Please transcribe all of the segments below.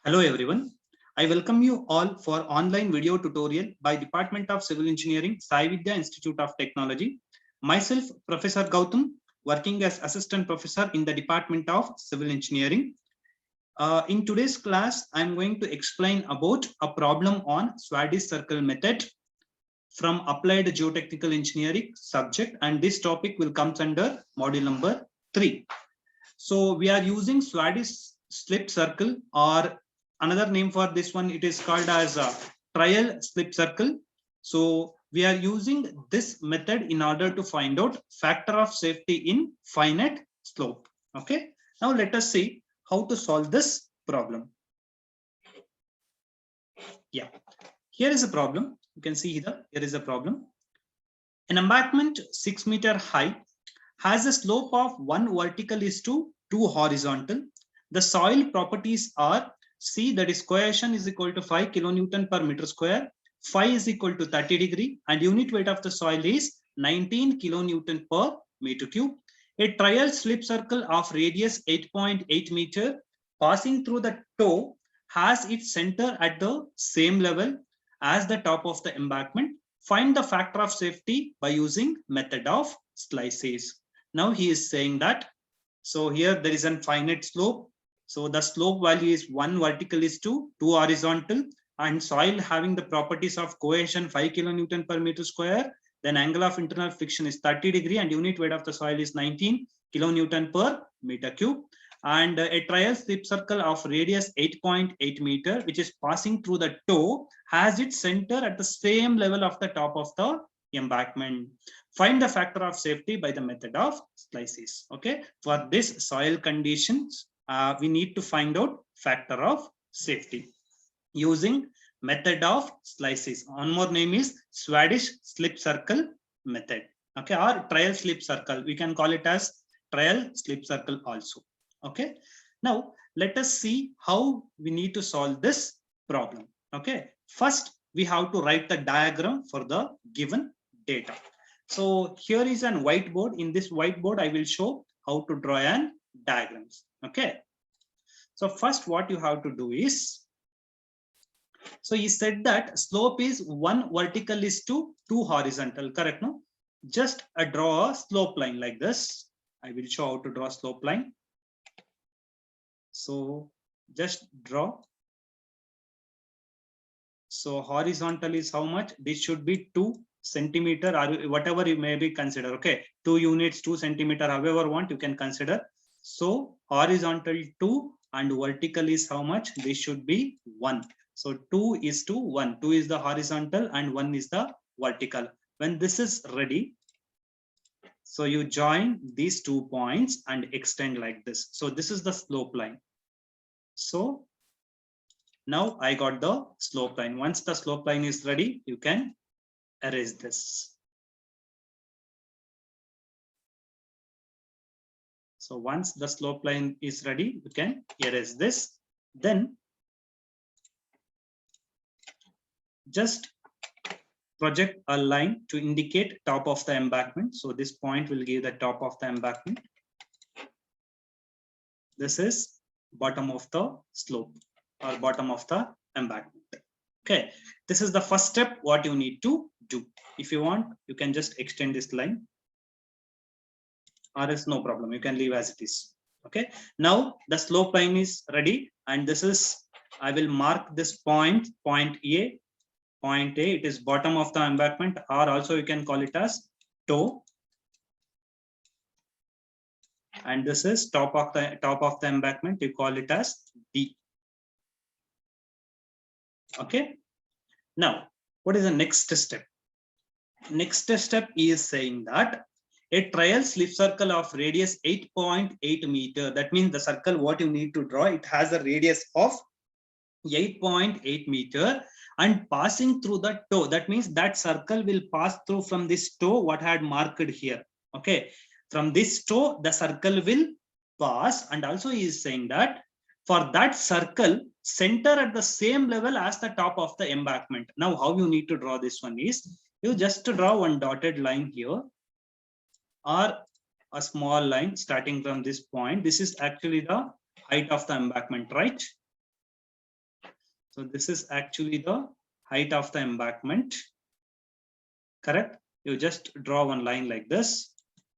Hello everyone. I welcome you all for online video tutorial by Department of Civil Engineering, Sai Vidya Institute of Technology. Myself, Professor Gautam, working as Assistant Professor in the Department of Civil Engineering. In today's class, I'm going to explain about a problem on Swadish circle method from Applied Geotechnical Engineering subject, and this topic will come under module number 3. So we are using Swadish slip circle, or another name for this one, it is called as a trial slip circle. So we are using this method in order to find out factor of safety in finite slope. Okay, now let us see how to solve this problem. Yeah, here is a problem. You can see here is a problem. An embankment 6 meter high has a slope of 1 vertical is to 2 horizontal. The soil properties are C, that is cohesion, is equal to 5 kilonewton per meter square, phi is equal to 30 degree, and unit weight of the soil is 19 kilonewton per meter cube. A trial slip circle of radius 8.8 meter passing through the toe has its center at the same level as the top of the embankment. Find the factor of safety by using method of slices. Now he is saying that, so here there is a finite slope. So the slope value is 1 vertical is to 2 horizontal, and soil having the properties of cohesion 5 kilonewton per meter square, then angle of internal friction is 30 degree, and unit weight of the soil is 19 kilonewton per meter cube. And a trial slip circle of radius 8.8 meter, which is passing through the toe, has its center at the same level of the top of the embankment. Find the factor of safety by the method of slices. Okay, for this soil conditions, we need to find out factor of safety using method of slices. One more name is Swadish slip circle method. Okay, or trial slip circle. We can call it as trial slip circle also. Okay, now let us see how we need to solve this problem. Okay, first we have to write the diagram for the given data. So here is an whiteboard. In this whiteboard, I will show how to draw an diagrams. Okay, so first what you have to do is, so he said that slope is 1 vertical is to 2 horizontal, correct? No, just draw a slope line like this. I will show how to draw slope line. So just draw. So horizontal is how much? This should be 2 centimeter or whatever you may be consider. Okay, 2 units, 2 centimeter, however want you can consider. So horizontal 2 and vertical is how much? This should be 1. So 2 is to 1. 2 is the horizontal and 1 is the vertical. When this is ready, so you join these 2 points and extend like this. So this is the slope line. So now I got the slope line. Once the slope line is ready, you can erase this. So once the slope line is ready, you can erase this. Then just project a line to indicate top of the embankment. So this point will give the top of the embankment. This is bottom of the slope or bottom of the embankment. Okay, this is the first step what you need to do. If you want, you can just extend this line, or else no problem, you can leave as it is. Okay, now the slope line is ready, and this is, I will mark this point, point A. Point A, it is bottom of the embankment, or also you can call it as toe. And this is top of the embankment, you call it as D. Okay, now what is the next step? Next step is saying that a trial slip circle of radius 8.8 meter. That means the circle what you need to draw, it has a radius of 8.8 meter and passing through the toe. That means that circle will pass through from this toe what I had marked here. Okay, from this toe the circle will pass, and also he is saying that for that circle center at the same level as the top of the embankment. Now how you need to draw this one is, you just draw one dotted line here or a small line starting from this point. This is actually the height of the embankment, right? So this is actually the height of the embankment. Correct? You just draw one line like this.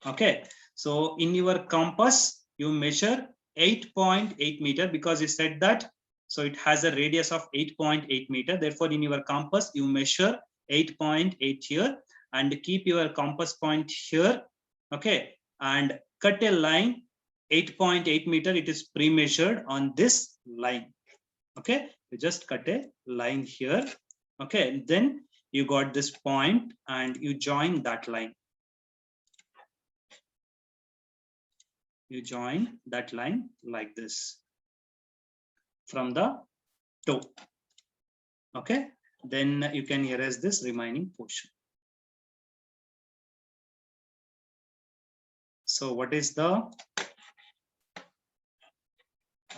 Okay. So in your compass, you measure 8.8 meter because you said that. So it has a radius of 8.8 meter. Therefore, in your compass, you measure 8.8 here and keep your compass point here. Okay. And cut a line 8.8 meter. It is pre-measured on this line. Okay. You just cut a line here. Okay. Then you got this point and you join that line. You join that line like this from the toe. Okay, then you can erase this remaining portion. So what is the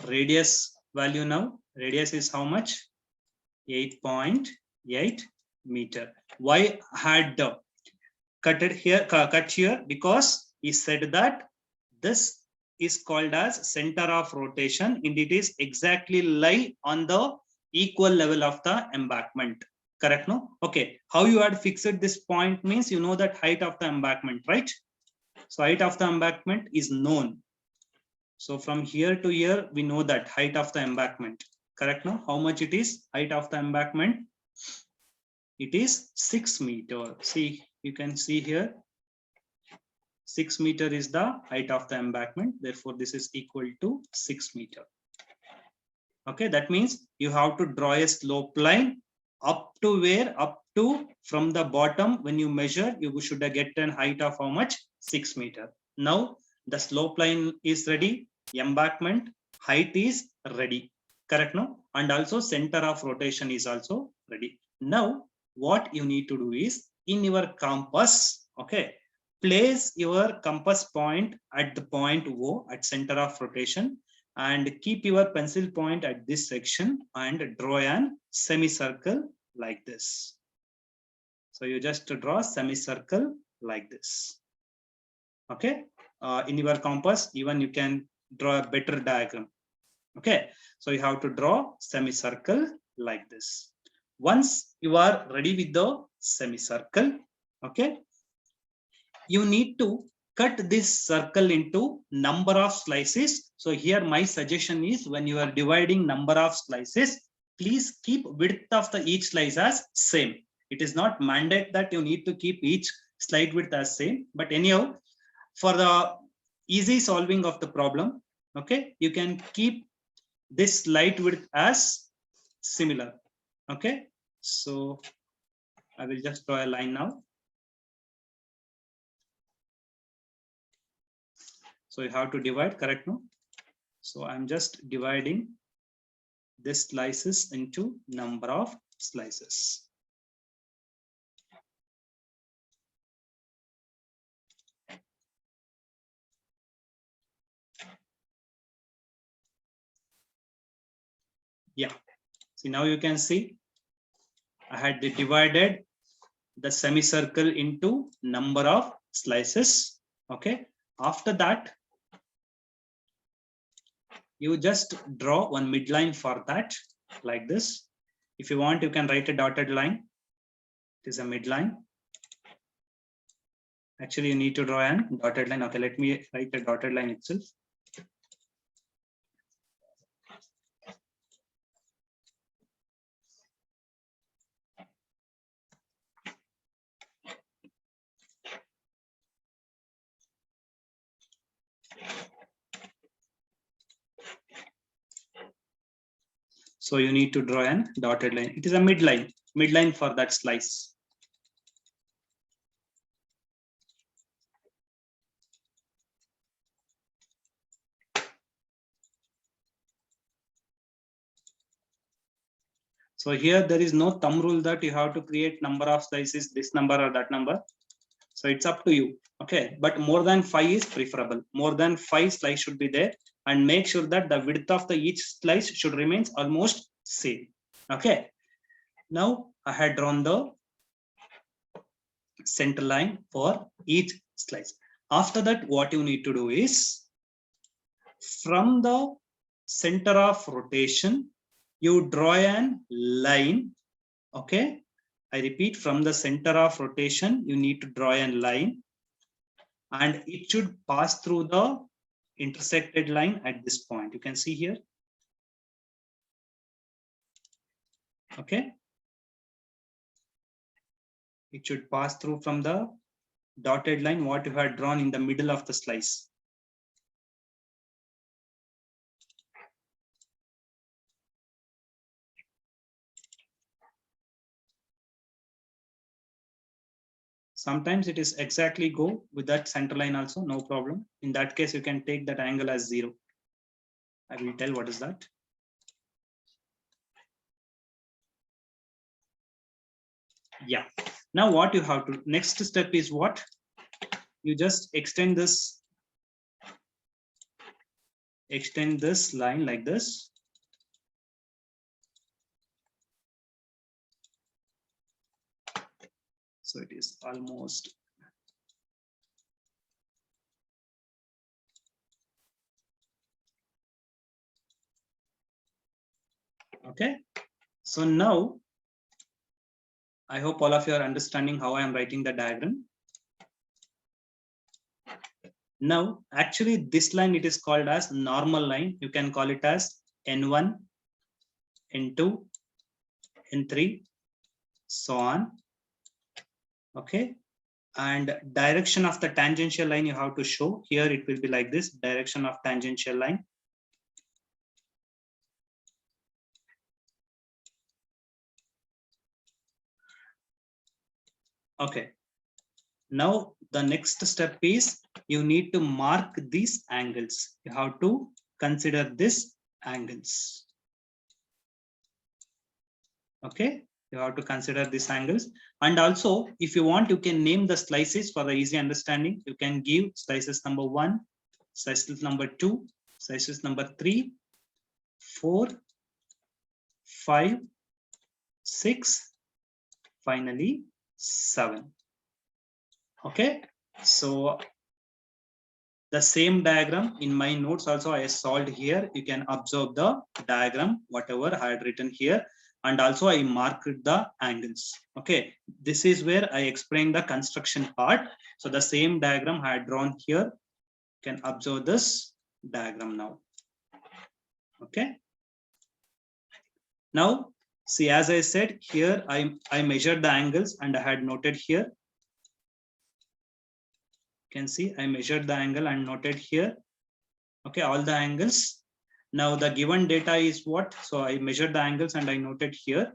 radius value now? Radius is how much? 8.8 meter. Why had cut here? Because he said that this is called as center of rotation and it is exactly lie on the equal level of the embankment. Correct? No? Okay. How you had fixed this point means you know that height of the embankment, right? So height of the embankment is known. So from here to here, we know that height of the embankment. Correct? No? How much it is? Height of the embankment? It is 6 meter. See, you can see here. 6 meter is the height of the embankment. Therefore, this is equal to 6 meter. Okay, that means you have to draw a slope line up to where? Up to from the bottom. When you measure, you should get a height of how much? 6 meter. Now, the slope line is ready. Embankment height is ready. Correct, no? And also center of rotation is also ready. Now, what you need to do is in your compass, okay, place your compass point at the point O at center of rotation and keep your pencil point at this section and draw an semicircle like this. So you just draw a semicircle like this. Okay. In your compass, even you can draw a better diagram. Okay. So you have to draw semicircle like this. Once you are ready with the semicircle, okay, you need to cut this circle into number of slices. So here my suggestion is when you are dividing number of slices, please keep width of the each slice as same. It is not mandate that you need to keep each slide width as same, but anyhow, for the easy solving of the problem, okay, you can keep this slide width as similar. Okay, so I will just draw a line now. So you have to divide, correct? No? So I'm just dividing this slices into number of slices. Yeah. See, now you can see I had divided the semicircle into number of slices. Okay. After that, you just draw one midline for that like this. If you want, you can write a dotted line. It is a midline. Actually, you need to draw a dotted line. Okay, let me write a dotted line itself. So you need to draw a dotted line. It is a midline for that slice. So here there is no thumb rule that you have to create number of slices, this number or that number. So it's up to you. Okay, but more than 5 is preferable. More than 5 slices should be there, and make sure that the width of the each slice should remain almost same. Okay. Now I had drawn the center line for each slice. After that, what you need to do is from the center of rotation, you draw an line. Okay, I repeat, from the center of rotation, you need to draw a line, and it should pass through the intersected line at this point. You can see here. Okay, it should pass through from the dotted line what you had drawn in the middle of the slice. Sometimes it is exactly go with that center line also, no problem. In that case, you can take that angle as 0. I will tell what is that. Yeah. Now what you have to, next step is what? You just extend this line like this. So it is almost. Okay. So now, I hope all of you are understanding how I am writing the diagram. Now, actually this line, it is called as normal line. You can call it as N1, N2, N3, so on. Okay. And direction of the tangential line you have to show. Here it will be like this, direction of tangential line. Okay. Now the next step is you need to mark these angles. You have to consider these angles. Okay. You have to consider these angles. And also, if you want, you can name the slices for the easy understanding. You can give slices number 1, slices number 2, slices number 3, 4, 5, 6, finally 7. Okay, so the same diagram in my notes also I solved here. You can observe the diagram, whatever I had written here. And also I marked the angles. Okay, this is where I explained the construction part. So the same diagram I had drawn here. You can observe this diagram now. Okay. Now, see, as I said here, I measured the angles and I had noted here. You can see I measured the angle and noted here. Okay, all the angles. Now the given data is what? So I measured the angles and I noted here.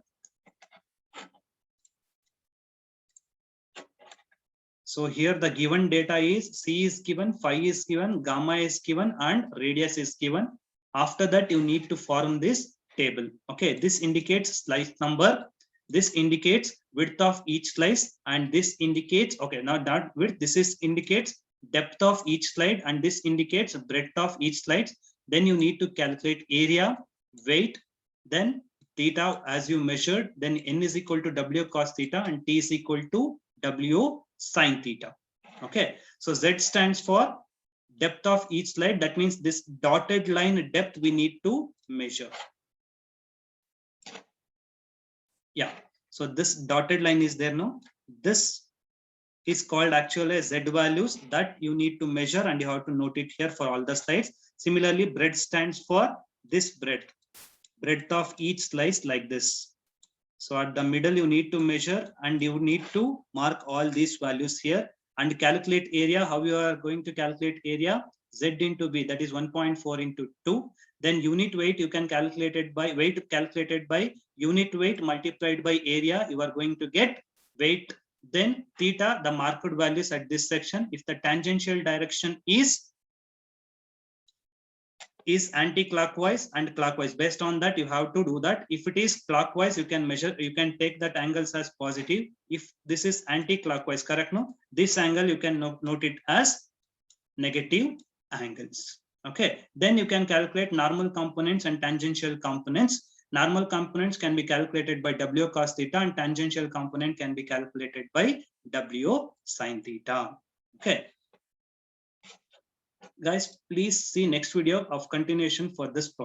So here the given data is C is given, phi is given, gamma is given, and radius is given. After that, you need to form this table. Okay, this indicates slice number. This indicates width of each slice, and this indicates, okay, not that width, this is indicates depth of each slide, and this indicates breadth of each slide. Then you need to calculate area, weight, then theta as you measured, then n is equal to W cos theta and T is equal to W sine theta. Okay, so Z stands for depth of each slide. That means this dotted line depth we need to measure. Yeah, so this dotted line is there now. This is called actually Z values that you need to measure, and you have to note it here for all the slides. Similarly, breadth stands for this breadth of each slice like this. So at the middle you need to measure, and you need to mark all these values here and calculate area. How you are going to calculate area? Z into B, that is 1.4 into 2. Then unit weight you can calculate it by weight calculated by unit weight multiplied by area. You are going to get weight. Then theta, the marked values at this section. If the tangential direction is anti-clockwise and clockwise, based on that you have to do that. If it is clockwise, you can measure, you can take that angles as positive. If this is anti-clockwise, correct? No, this angle you can note it as negative angles. Okay, then you can calculate normal components and tangential components. Normal components can be calculated by W cos theta, and tangential component can be calculated by W sin theta. Okay, guys, please see next video of continuation for this problem.